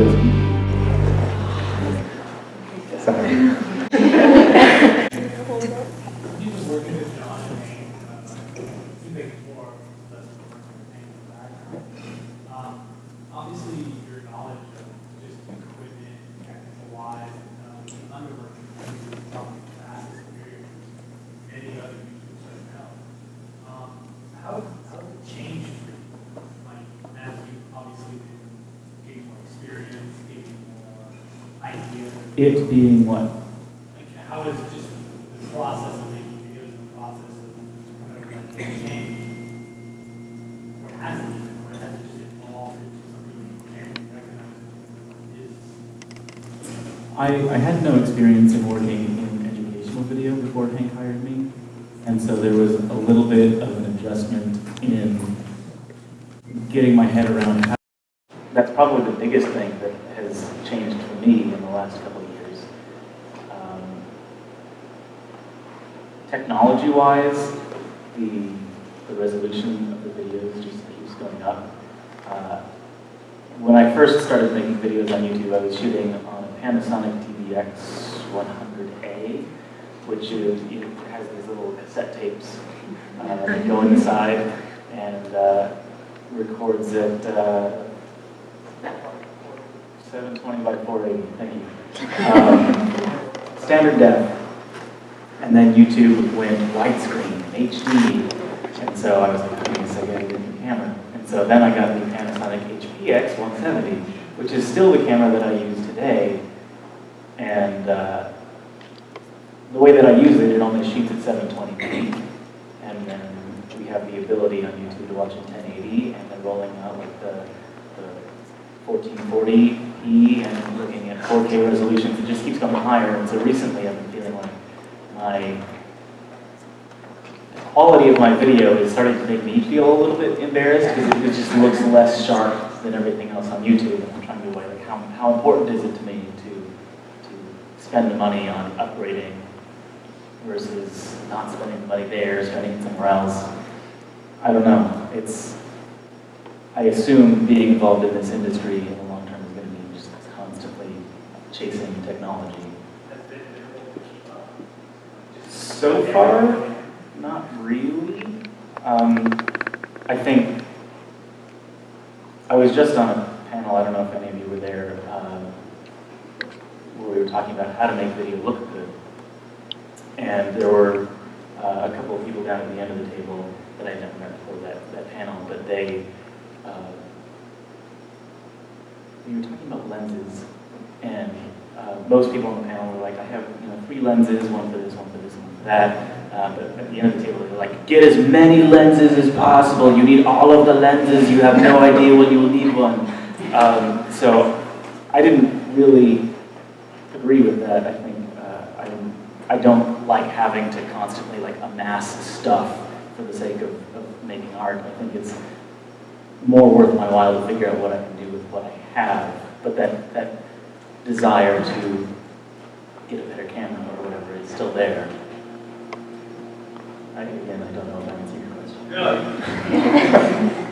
with me. Sorry. Obviously, your knowledge of just equipment, technical-wise, underworking, is probably vast superior to many other users right now. How has it changed for you? Like, as you've obviously been getting more experience, getting more ideas. It being what? Like, how is just the process of making videos and the process of whatever that changed? Or has it even? Or has it just evolved into something you can recognize is? I had no experience in working in educational video before Hank hired me, and so there was a little bit of an adjustment in getting my head around how. That's probably the biggest thing that has changed for me in the last couple of years. Technology-wise, the resolution of the videos just keeps going up. When I first started making videos on YouTube, I was shooting on a Panasonic TVX 100A, which has these little cassette tapes that go inside and records at 720 by 480. Thank you. Standard def. And then YouTube went widescreen, HD. And so I was like, I guess I gotta get a new camera. And so then I got the Panasonic HPX 170, which is still the camera that I use today. And the way that I use it, it only shoots at 720p. And then we have the ability on YouTube to watch in 1080, and then rolling out like the 1440p and looking at 4K resolutions. It just keeps going higher. And so recently I've been feeling like the quality of my video is starting to make me feel a little bit embarrassed because it just looks less sharp than everything else on YouTube. And I'm trying to weigh like how important is it to me to spend the money on upgrading versus not spending the money there, spending it somewhere else. I don't know. I assume being involved in this industry in the long term is going to be just constantly chasing technology. So far, not really. I think I was just on a panel, I don't know if any of you were there, where we were talking about how to make video look good. And there were a couple of people down at the end of the table that I never met before that panel, but we were talking about lenses, and most people on the panel were like, I have 3 lenses, one for this, one for this, one for that. But at the end of the table, they were like, get as many lenses as possible. You need all of the lenses. You have no idea when you will need one. So I didn't really agree with that. I think I don't like having to constantly like amass stuff for the sake of making art. I think it's more worth my while to figure out what I can do with what I have. But that desire to get a better camera or whatever is still there. Again, I don't know if that answers your question. Yeah.